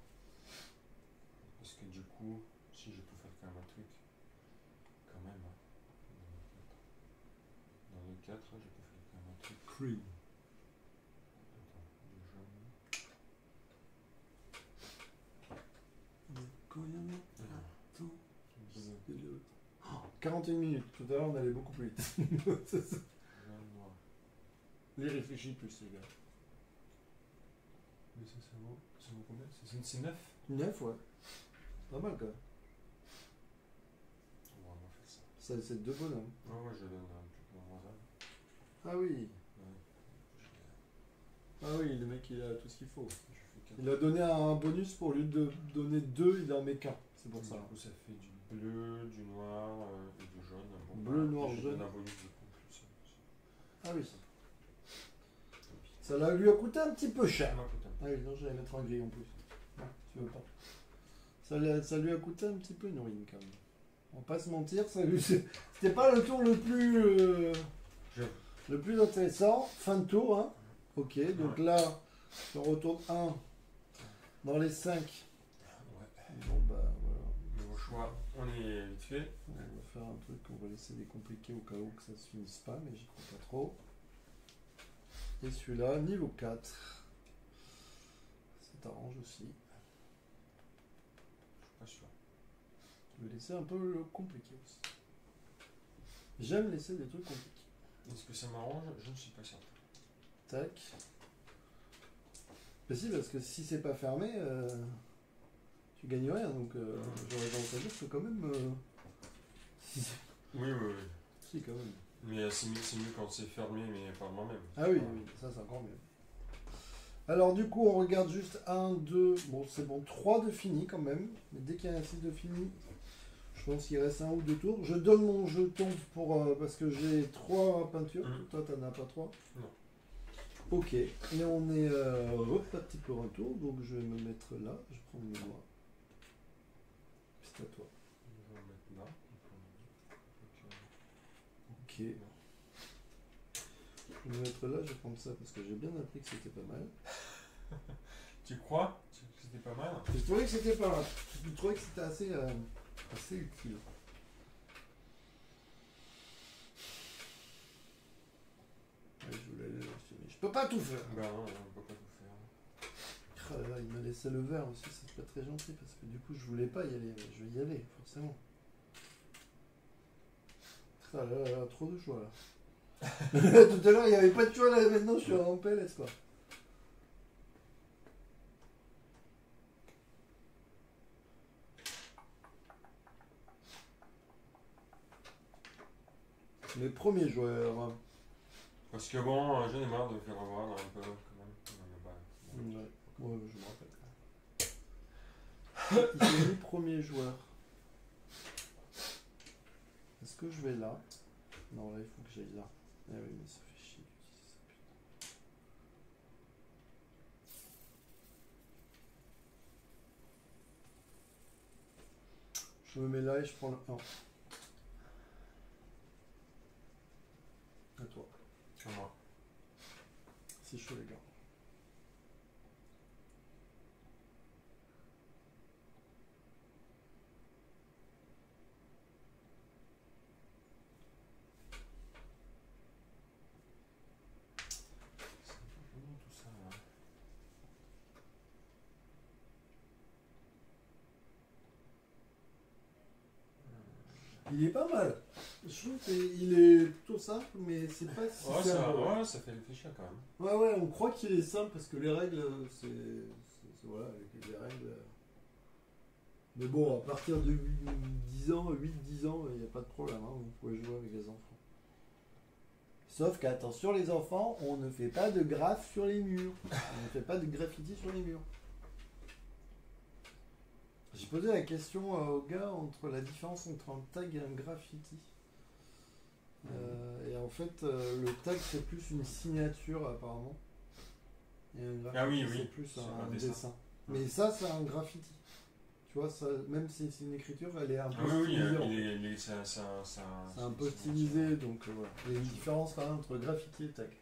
Parce que du coup, si je peux faire quand même un truc, quand même, hein. Dans le 4, je peux faire quand même un truc. Cream. Attends, du jaune. Quand il y en a. Ah, Attends. bleu, C'est le- Oh, 41 minutes. Tout à l'heure, on allait beaucoup plus vite. C'est ça. jaune, noir. Les réfléchis plus, les gars. Mais ça vaut combien? C'est 9? 9, ouais. Pas mal, quand même. On va faire ça. Ça, c'est deux bonhommes. Ouais, moi je donne un truc normal. Ah oui. Ouais. Ah oui, le mec, il a tout ce qu'il faut. Je fais 4. Il a donné un bonus pour lui de donner 2, il en met qu'un. C'est pour ça. Du coup, ça fait du bleu, du noir et du jaune. Bon, Bleu, bah, noir, je jaune. donne un bonus de plus. Ah oui. Ça lui a coûté un petit peu cher. Ça m'a coûté un Ah oui, non, j'allais mettre un gris en plus. Non, tu veux pas. Ça lui a coûté un petit peu une ruine quand même. On va pas se mentir, c'était pas le tour le plus intéressant. Fin de tour, hein. Ok, donc Ouais. là, on retourne 1 dans les 5. Ouais. Bon bah voilà. Mais au choix, on est vite fait. On va faire un truc, on va laisser des compliqués au cas où que ça se finisse pas, mais j'y crois pas trop. Et celui-là, niveau 4. Ça t'arrange aussi. Pas sûr. Je vais laisser un peu le compliqué aussi. J'aime laisser des trucs compliqués. Est-ce que ça m'arrange? Je ne suis pas certain. Tac. Bah si, parce que si c'est pas fermé, tu gagnes rien. Donc j'aurais tendance à dire que quand même... Si, Oui. si, quand même. Mais c'est mieux quand c'est fermé, mais par moi-même. Ah oui, oui, ça c'est encore mieux. Alors du coup, on regarde juste 1, 2, bon c'est bon, 3 de fini quand même. Mais dès qu'il y a un 6 de fini, je pense qu'il reste un ou deux tours. Je donne mon jeton pour parce que j'ai 3 peintures. Toi, t'en as pas 3? Non. Ok, et on est reparti pour un tour, donc je vais me mettre là, je prends mes doigts. C'est à toi. Je vais mettre là. Ok. Je vais me mettre là, je vais prendre ça parce que j'ai bien appris que c'était pas mal. Tu crois que c'était pas mal? Je trouvais que c'était pas mal. Je trouvais que c'était assez utile. Ouais, je voulais le mentionner. Je peux pas tout faire. Bah non, on peut pas tout faire. Ah là là, il m'a laissé le verre aussi, c'est pas très gentil parce que du coup je voulais pas y aller, mais je vais y aller, forcément. Ah là là, trop de choix là. Tout à l'heure il n'y avait pas de choix là, maintenant je suis en PLS quoi. Les premiers joueurs. Parce que bon, j'en ai marre de me faire avoir un peu quand même. Non, mais bah, Ouais, je me rappelle. Il est les premiers joueurs. Est-ce que je vais là? Non, là il faut que j'aille là. Ah oui, mais ça fait chier d'utiliser ça, putain. Je me mets là et je prends le 1. À toi. c'est moi. C'est chaud les gars. C'est un peu long tout ça là. Il est pas mal. Je trouve qu'il est plutôt simple, mais c'est pas si Ouais, simple. ça fait réfléchir quand même. Ouais, on croit qu'il est simple parce que les règles, voilà, avec les règles. Mais bon, à partir de 10 ans, 8-10 ans, il n'y a pas de problème, hein, vous pouvez jouer avec les enfants. Sauf qu'attention les enfants, on ne fait pas de graphes sur les murs. On ne fait pas de graffiti sur les murs. J'ai posé la question au gars entre la différence entre un tag et un graffiti. Et en fait, le tag c'est plus une signature apparemment. Et un graffiti Ah oui, c'est oui, plus sur un un dessin. dessin. Mais ça, c'est un graffiti. Tu vois, ça, même si c'est une écriture, elle est un peu Ah oui, stylisée. En fait. c'est C'est un peu stylisé, donc voilà. Il y a une différence quand même entre graffiti et tag. Ouais,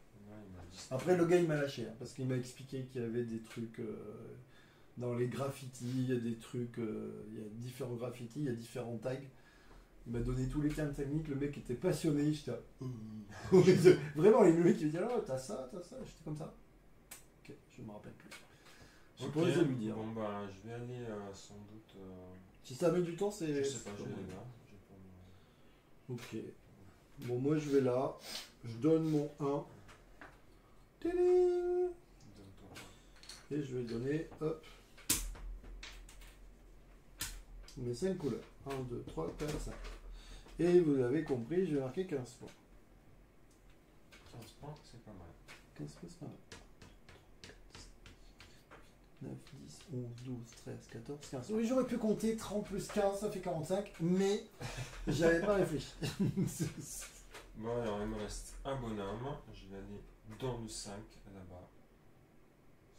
il m'a dit- Après, le gars, il m'a lâché, hein, parce qu'il m'a expliqué qu'il y avait des trucs dans les graffitis, il y a des trucs, il y a différents graffitis, il y a différents tags. Il m'a donné tous les termes techniques, le mec était passionné, j'étais là, vraiment, le mec il me dit, ah, t'as ça, j'étais comme ça. Ok, je me rappelle plus. Je sais Ok, pas osé lui dire. bon bah je vais aller sans doute. Si ça met du temps, c'est... Je sais pas, je c'est vais pas aller bon. là. J'ai pas Ok. Bon, moi je vais là, je donne mon 1. Tadam. Donne-toi. Et je vais donner, hop, mes 5 couleurs. 1, 2, 3, 4, 5. Et vous avez compris, je vais marquer 15 points. 15 points, c'est pas mal. 15 points, c'est pas mal. 9, 10, 11, 12, 13, 14, 15. Oui, j'aurais pu compter 30 plus 15, ça fait 45, mais j'avais pas réfléchi. Bon, alors il me reste un bonhomme. Je vais aller dans le 5 là-bas.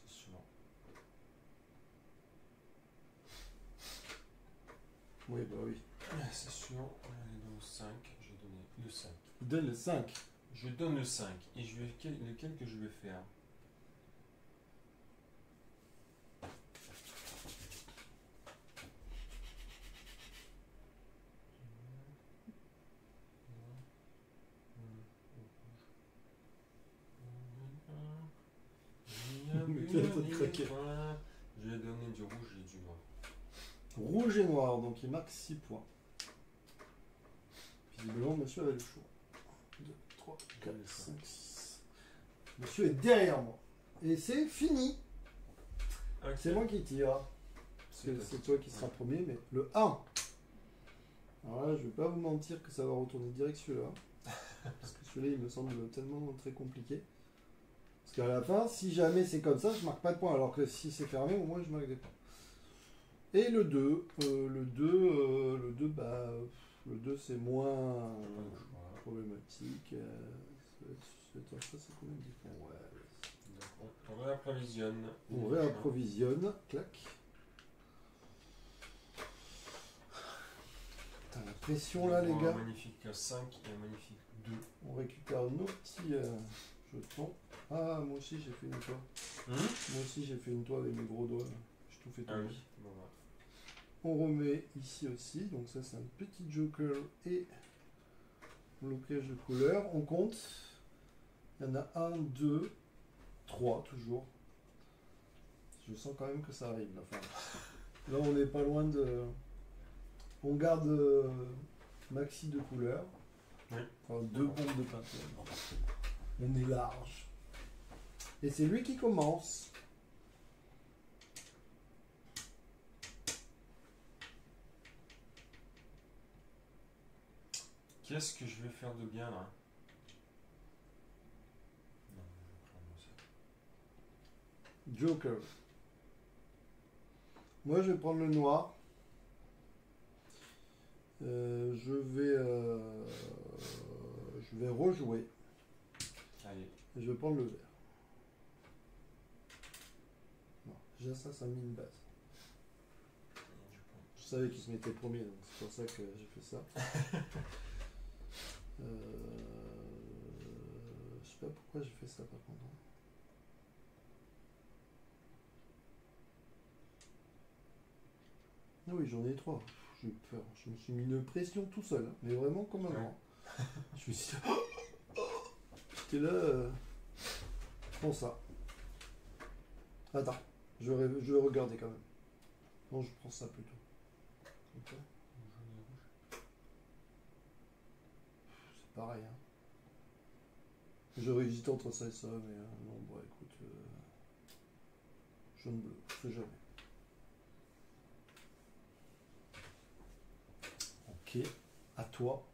C'est sûr. Oui, bah oui. C'est sûr. On va aller dans le 5. Je vais donner le 5. Il donne le 5. Je donne le 5. Et je vais lequel que je vais faire. Je vais donner du rouge et du noir. Rouge et noir, donc il marque 6 points. Visiblement, monsieur avait le choix. 2, 3, 4, 5, 6. Monsieur est derrière moi. Et c'est fini. Ok. C'est moi qui tire. Parce que c'est toi qui seras premier, mais le 1. Alors là, je vais pas vous mentir que ça va retourner direct celui-là. Parce que celui-là, il me semble tellement très compliqué. Parce qu'à la fin, si jamais c'est comme ça, je marque pas de points. Alors que si c'est fermé, au moins je marque des points. Et le 2, le 2 c'est moins problématique. Ça, c'est combien de points? Ouais. On réapprovisionne. On réapprovisionne. Clac. Putain, la pression là, les gars. Un magnifique 5 et un magnifique 2. On récupère nos petits jetons. Ah, moi aussi j'ai fait une toile. Moi aussi j'ai fait une toile avec mes gros doigts. J'ai tout fait tout. Ah oui, bon, voilà. On remet ici aussi. Donc ça c'est un petit joker et blocage de couleur. On compte. Il y en a 1, 2, 3 toujours. Je sens quand même que ça arrive la fin. Là on n'est pas loin de... On garde maxi de couleurs. Oui. Enfin, 2 pompes de peinture. On est large. Et c'est lui qui commence. Qu'est-ce que je vais faire de bien là? Non, je vais prendre ça. Joker. Moi je vais prendre le noir. Je vais rejouer. Allez. Et je vais prendre le vert. Non, déjà ça a mis une base. Je savais qu'il se mettait premier, donc c'est pour ça que j'ai fait ça. Je sais pas pourquoi j'ai fait ça par contre. Ah oui, j'en ai 3. J'ai eu peur. Je me suis mis une pression tout seul, hein, mais vraiment comme un grand. Je me suis dit, j'étais là, prends ça. Attends, je vais regarder quand même. Non, je prends ça plutôt. Ok. C'est pareil. Hein. J'aurais hésité entre ça et ça, mais non, bon, écoute, jaune bleu, je sais jamais. Ok, à toi.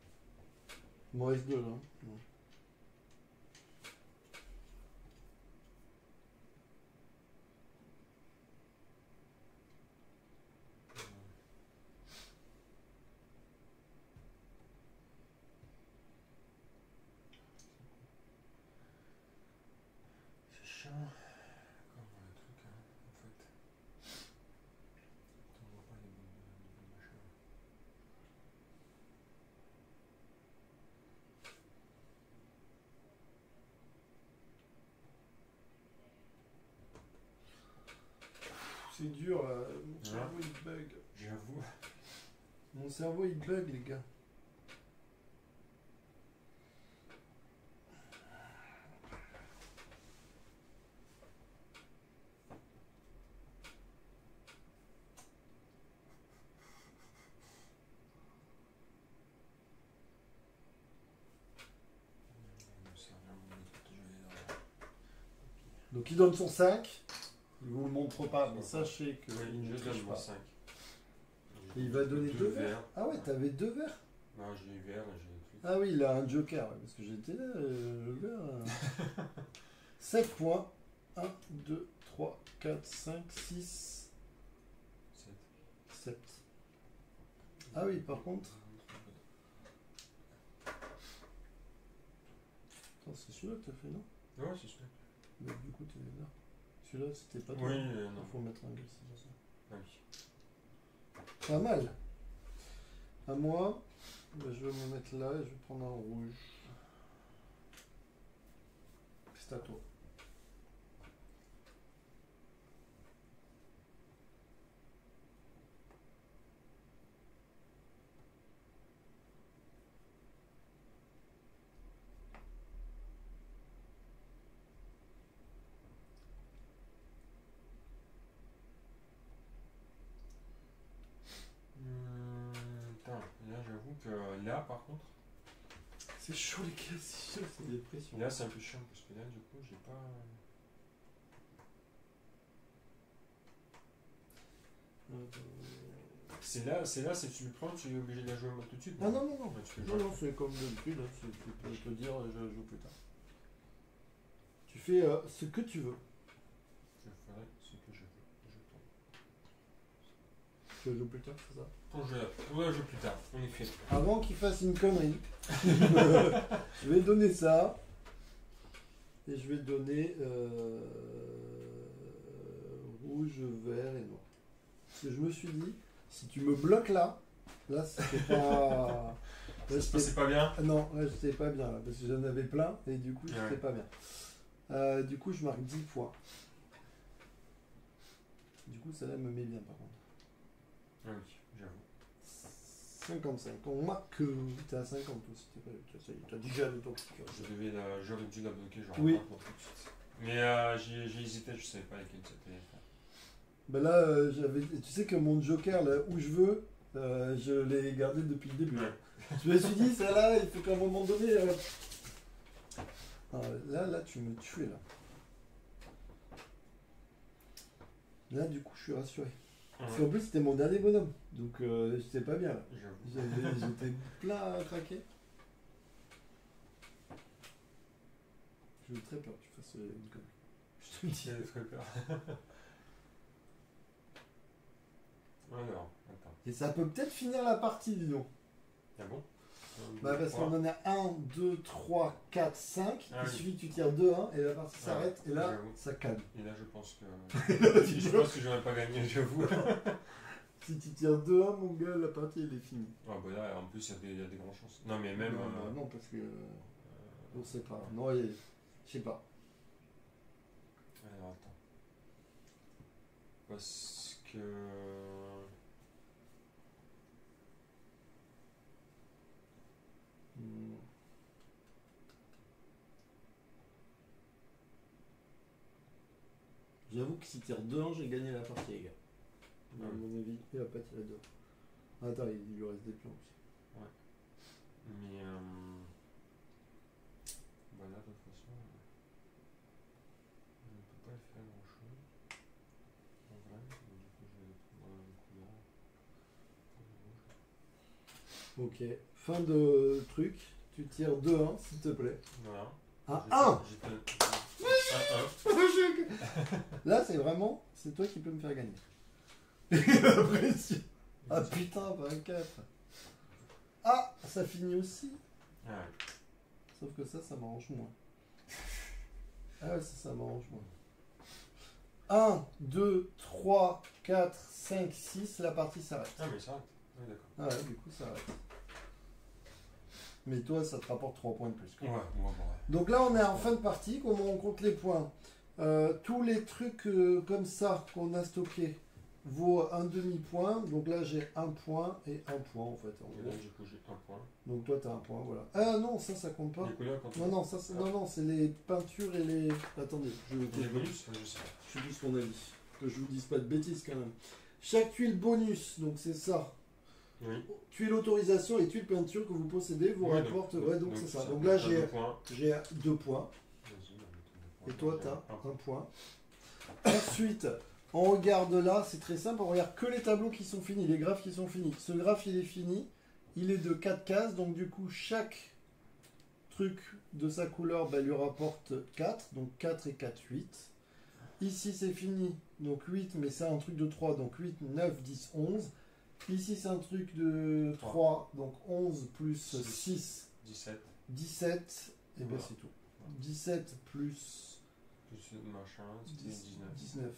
Il m'en reste 2 là. Non. C'est chiant. Comme le truc, hein, en fait. Tu vois pas les bons c'est dur là. Mon cerveau il bug. J'avoue. Mon cerveau il bug, les gars. Donc il donne son 5. Il vous le montre pas, mais sachez que Oui, il ne je donne triche mon pas. 5. Et il va donner 2 verres. Ah ouais, t'avais 2 verres. Non, j'ai eu vert et j'ai écrit. Ah oui, il a un joker, ouais, parce que j'étais là, le gars. 7 points. 1, 2, 3, 4, 5, 6, 7. Ah oui, par contre. Attends, c'est celui-là que t'as fait, non? Ouais, c'est celui-là. Mais du coup, t'es là. Celui-là, c'était pas toi. Oui, Il non. faut mettre un gars, c'est pour ça. Ah oui. Pas mal. À moi, bah, je vais me mettre là et je vais prendre un rouge. C'est à toi. Putain, là j'avoue que là par contre, C'est chaud les gars, c'est chaud, c'est dépression. là c'est un peu chiant parce que là du coup j'ai pas. C'est là, si tu le prends, tu es obligé de la jouer tout de suite. Ah non, non, non. Ouais, tu peux Non, jouer. non, c'est comme d'habitude, hein, tu peux te dire, je joue plus tard. Tu fais ce que tu veux. Je ferai ce que je veux. Je tombe. Tu joues plus tard, c'est ça? Pour jouer plus tard, en effet. Avant qu'il fasse une connerie, je vais donner ça. Et je vais donner rouge, vert et noir. Parce que je me suis dit, si tu me bloques là c'était pas. Là, C'est pas bien. Non, là j'étais pas bien, là, parce que j'en avais plein et du coup Ouais. j'étais pas bien. Du coup je marque 10 points. Du coup celle-là me met bien par contre. Ah oui, j'avoue. 55. On marque que t'es à 50 aussi. T'as déjà le temps. J'aurais dû la bloquer, genre Oui. tout de suite. Mais j'ai hésité, je savais pas laquelle c'était. Ben là, tu sais que mon joker, là où je veux, je l'ai gardé depuis le début. Ouais. Je me suis dit, celle-là, il faut qu'à un moment donné. Là, tu me tues là. Là, du coup, je suis rassuré. Parce qu'en plus, c'était mon dernier bonhomme. Donc, j'étais pas bien là. J'avoue. J'étais plein à craquer. J'ai eu très peur que tu fasses une connerie. Je te le dis. J'avais très peur. Alors, attends. Et ça peut peut-être finir la partie, dis donc. Ah bon? Bah parce qu'on en a 1, 2, 3, 4, 5. Ah Il oui. suffit que tu tires 2, 1 et la partie s'arrête. Et là, j'avoue. ça calme. Et là, je pense que j'aurais pas gagné, j'avoue. Si tu tires 2, 1, mon gars, la partie elle est finie. Ah bah là, en plus, il y a des grandes chances. Non, mais même. Non, parce que. On sait pas. Non, je sais pas. Alors, attends. Parce que. J'avoue que si tu tires 2, 1, j'ai gagné la partie, les gars. À Ouais. mon avis, il va pas tirer 2. Attends, il lui reste des pions aussi. Mais. Bah là, de toute façon. Je ne peux pas faire grand chose. En vrai, mais du coup, je vais prendre une couleur. Ok. Fin de truc. Tu tires 2, 1, s'il te plaît. Voilà. Un J'ai 1. fait Là, c'est vraiment. C'est toi qui peux me faire gagner. La pression. Ah putain, pas un 4. Ah, ça finit aussi. Ah ouais. Sauf que ça m'arrange moins. Ah ouais, ça m'arrange moins. 1, 2, 3, 4, 5, 6, la partie s'arrête. Ah, mais ça arrête. Oui, d'accord. Ah ouais, du coup, ça arrête. Mais toi, ça te rapporte 3 points de plus. Ouais, bon. Donc là, on est en fin de partie. Comment on compte les points? Tous les trucs comme ça qu'on a stockés, vaut un demi-point. Donc là, j'ai un point et un point en fait. En Et gros. là, du coup, j'ai un point. Donc toi, tu as un point, voilà. Ah non, ça compte pas. Les couleurs, quand Non, non, ça, non, c'est les peintures et les... Attendez, Les bonus, je sais. je dis ce qu'on a dit. Que je vous dise pas de bêtises quand même. Chaque tuile bonus, donc c'est ça. Oui. Tuile autorisation et tuile peinture que vous possédez vous Oui, rapporte... Ouais, donc c'est ça. Donc T'as là, deux points. j'ai 2 points. Vas-y, on Et met ton toi, deux tu as points. un point. Ensuite, on regarde là, c'est très simple, on regarde que les tableaux qui sont finis, les graphes qui sont finis. Ce graphe, il est fini, il est de 4 cases, donc du coup, chaque truc de sa couleur lui rapporte 4, donc 4 et 4, 8. Ici, c'est fini, donc 8, mais c'est un truc de 3, donc 8, 9, 10, 11. Ici, c'est un truc de 3, donc 11 plus 6, 17. 17, et bien Voilà. c'est tout. 17 plus Plus machin, c'était 19. 19.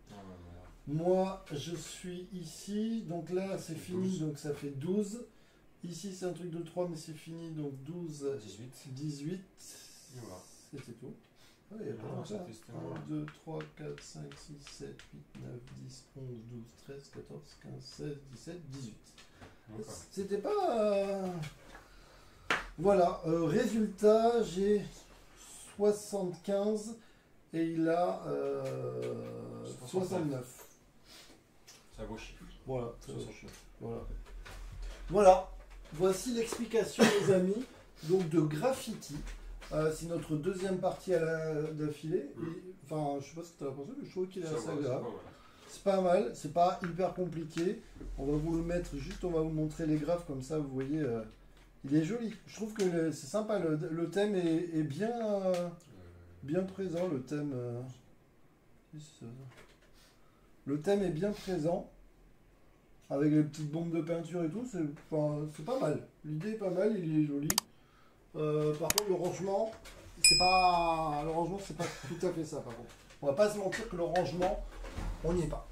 Ah, ouais, voilà. Moi, je suis ici, donc là, c'est C'est fini, 12. donc ça fait 12. Ici, c'est un truc de 3, mais c'est fini, donc 12, 18. 18. Et voilà. C'était tout. Ah, il y a pas Non, longtemps. ça fait c'était moi. 1, 2, 3, 4, 5, 6, 7, 8, 9, 10, 11, 12, 13, 14, 15, 16, 17, 18. D'accord. C'était pas... Voilà, résultat, j'ai 75 et il a 69. Ça vaut chiffre. Voilà, ça va. 69. Voilà. Voilà. Voici l'explication, les amis, donc de Graffiti. C'est notre deuxième partie d'affilée. Enfin, je sais pas ce que tu as pensé, mais je trouve qu'il est Ça assez va, c'est agréable. pas mal. C'est pas mal, c'est pas hyper compliqué. On va vous le mettre juste, on va vous montrer les graphes comme ça, vous voyez. Il est joli. Je trouve que c'est sympa. Le thème est bien, bien présent. Le thème. Le thème est bien présent. Avec les petites bombes de peinture et tout. C'est pas mal. L'idée est pas mal, il est joli. Par contre, le rangement, c'est pas. Le rangement, c'est pas tout à fait ça, par contre. On va pas se mentir que le rangement, on n'y est pas.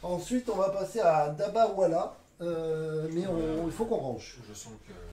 Ensuite, on va passer à Dabarwala. Mais il faut qu'on range. Je sens que